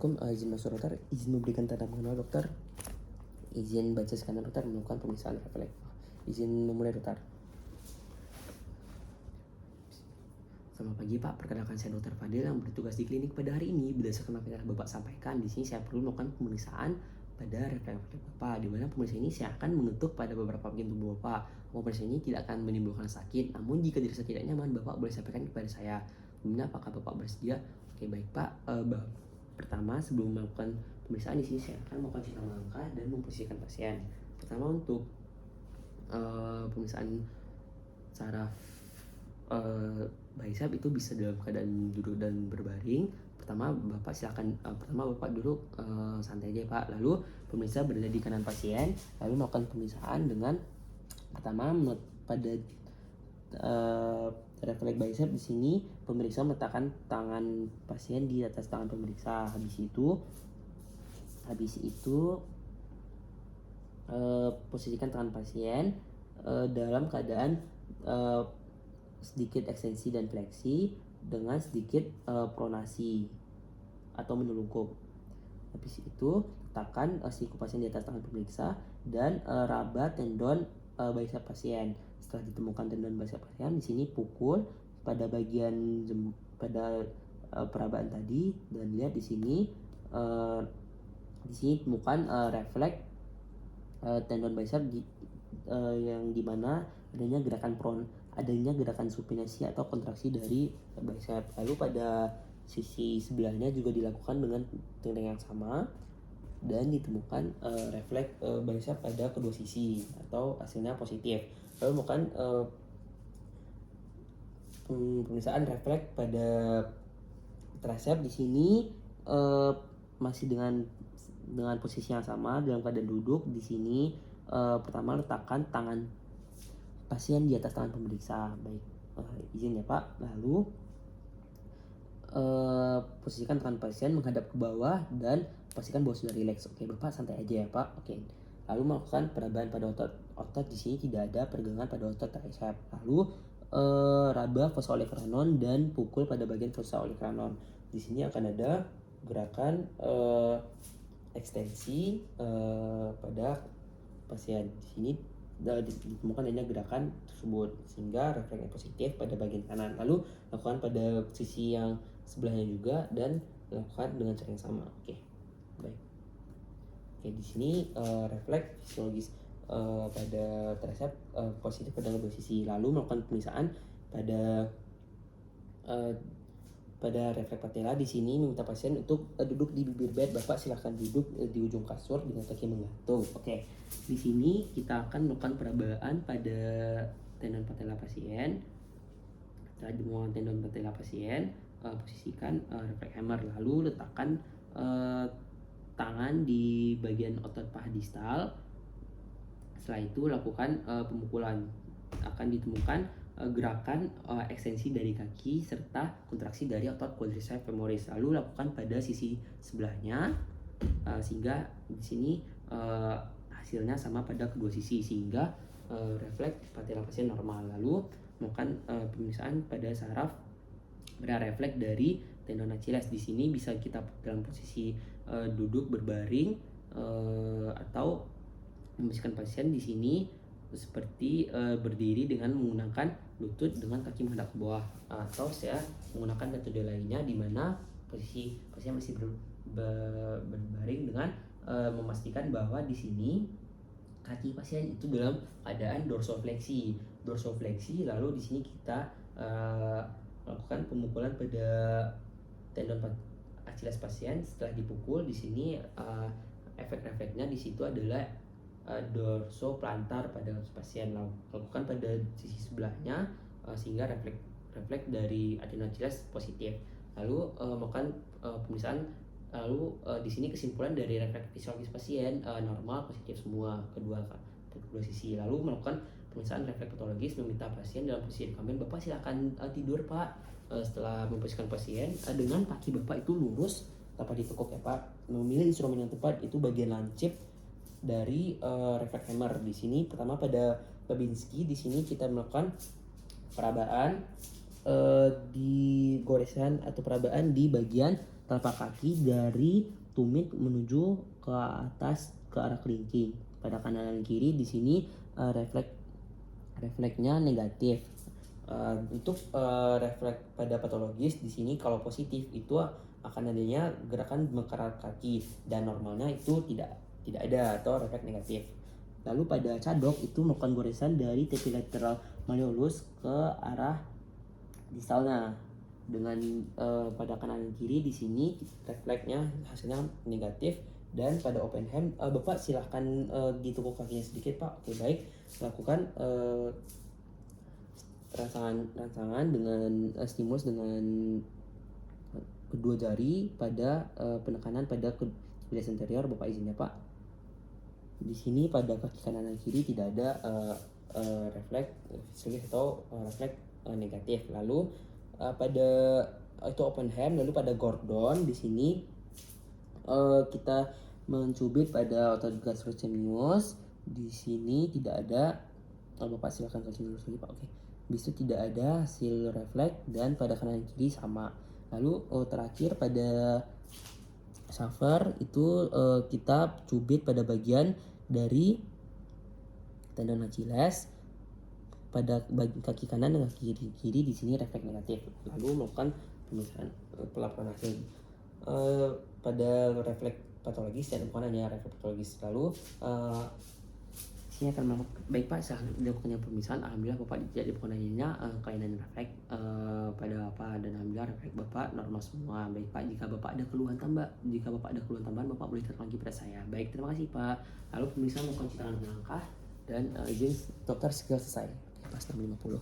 Assalamualaikum, izin masuk dokter, izin memberikan tanda mengenal dokter, izin baca scanner dokter, melakukan pemeriksaan refleks. Izin memulai dokter. Selamat pagi Pak, perkenalkan saya Dokter Fadil yang bertugas di klinik pada hari ini. Berdasarkan apa yang Bapak sampaikan, di sini saya perlu melakukan pemeriksaan pada refleks Bapak, di mana pemeriksaan ini saya akan mengetuk pada beberapa bagian tubuh Bapak. Pemeriksaan ini tidak akan menimbulkan sakit, namun jika dirasa tidak nyaman, Bapak boleh sampaikan kepada saya. Kemudian apakah Bapak bersedia? Oke baik Pak. Pertama, sebelum melakukan pemeriksaan di sini saya akan melakukan sistem langkah dan memposisikan pasien. Pertama untuk pemeriksaan saraf bicep itu bisa dalam keadaan duduk dan berbaring. Pertama Bapak silakan Bapak duduk santai aja Pak. Lalu pemirsa berada di kanan pasien, lalu melakukan pemeriksaan dengan pertama pada refleks bicep. Di sini pemeriksa meletakkan tangan pasien di atas tangan pemeriksa. Habis itu posisikan tangan pasien dalam keadaan sedikit ekstensi dan fleksi dengan sedikit pronasi atau menelungkup. Habis itu letakkan siku pasien di atas tangan pemeriksa dan raba tendon bicep pasien. Setelah ditemukan tendon bicep pasien, di sini pukul pada bagian perabaan tadi dan lihat di sini temukan refleks tendon bicep yang dimana adanya gerakan supinasi atau kontraksi dari bicep. Lalu pada sisi sebelahnya juga dilakukan dengan teknik yang sama dan ditemukan refleks bicep pada kedua sisi atau hasilnya positif. Lalu melakukan pemeriksaan refleks pada tricep. Di sini masih dengan posisi yang sama dalam keadaan duduk. Di sini pertama letakkan tangan pasien di atas tangan pemeriksa. Baik, izin ya Pak. Lalu posisikan tangan pasien menghadap ke bawah dan pastikan bahwa sudah rileks. Oke Bapak santai aja ya Pak. Oke. Lalu melakukan perabaan pada otot. Di sini tidak ada peregangan pada otot tricep. Lalu raba fossa olecranon dan pukul pada bagian fossa olecranon. Di sini akan ada gerakan ekstensi pada pasien. Di sini ditemukan adanya gerakan tersebut sehingga refleksnya positif pada bagian kanan. Lalu lakukan pada sisi yang sebelahnya juga dan lakukan dengan cara yang sama. Oke. Baik. Oke, di sini refleks fisiologis pada tricep positif pada kedua sisi. Lalu melakukan pemeriksaan pada refleks patella. Di sini meminta pasien untuk duduk di bibir bed. Bapak silahkan duduk di ujung kasur dengan kaki menggantung. Oke, di sini kita akan melakukan perabaan pada tendon patella pasien. Setelah dimulai tendon patella pasien, posisikan refleks hammer. Lalu letakkan tangan di bagian otot paha distal. Setelah itu lakukan pemukulan. Akan ditemukan gerakan ekstensi dari kaki serta kontraksi dari otot quadriceps femoris. Lalu lakukan pada sisi sebelahnya sehingga di sini hasilnya sama pada kedua sisi sehingga refleks patella pasien normal. Lalu melakukan pemeriksaan pada saraf pada refleks dari tendon Achilles. Di sini bisa kita dalam posisi duduk berbaring atau memposisikan pasien di sini seperti berdiri dengan menggunakan lutut dengan kaki menghadap ke bawah, atau saya menggunakan metode lainnya di mana posisi pasien masih berbaring dengan memastikan bahwa di sini kaki pasien itu dalam keadaan dorsofleksi. Lalu di sini kita lakukan pemukulan pada tendon Achilles pasien. Setelah dipukul di sini efek-efeknya di situ adalah dorsoplantar pada pasien. Lakukan pada sisi sebelahnya sehingga refleks dari tendon Achilles positif. Lalu melakukan pemeriksaan. Lalu di sini kesimpulan dari refleks fisiologis pasien normal positif semua kedua sisi. Lalu melakukan pemeriksaan refleks patologis, meminta pasien dalam posisi recumbent. Bapak silakan tidur Pak. Setelah memposisikan pasien dengan kaki Bapak itu lurus tanpa ditekuk ya Pak. Memilih instrumen yang tepat itu bagian lancip dari refleks hammer. Di sini pertama pada Babinski. Di sini kita melakukan perabaan di goresan atau perabaan di bagian telapak kaki dari tumit menuju ke atas ke arah kelingking. Pada kanan dan kiri di sini refleksnya negatif. Untuk refleks pada patologis di sini kalau positif itu akan adanya gerakan bengkak kaki dan normalnya itu tidak ada atau refleks negatif. Lalu pada cadok itu melakukan goresan dari tepi lateral malleolus ke arah distalnya dengan pada kanan dan kiri di sini refleksnya hasilnya negatif. Dan pada open hand Bapak silahkan ditekuk kakinya sedikit Pak. Oke, baik, lakukan rangsangan dengan stimulus dengan kedua jari pada penekanan pada kubitus anterior. Bapak izin ya Pak. Di sini pada kaki kanan dan kiri tidak ada refleks atau refleks negatif. Lalu pada itu open hand. Lalu pada Gordon di sini kita mencubit pada otot gastrocnemius. Di sini tidak ada. Bapak silakan kasih dulu lagi Pak. Oke. Bis itu tidak ada hasil refleks dan pada kanan dan kiri sama. Lalu terakhir pada Shaver itu kita cubit pada bagian dari tendon Achilles pada kaki kanan dan kaki kiri di sini refleks negatif. Lalu melakukan pemisahan pelaporan hasil pada refleks patologis dan bukan hanya refleks patologis. Lalu sini akan melakukan baik Pak, saya dilakukannya pemisahan. Alhamdulillah Bapak tidak dilakukan nanya kelainan refleks pada Bapak, dan alhamdulillah refleks Bapak normal semua. Baik Pak, jika Bapak ada keluhan tambahan Bapak boleh telepon lagi pada saya. Baik, terima kasih Pak. Lalu pemisahan melakukan citaran langkah dan izin dokter segera selesai. Oke, pas 6.50.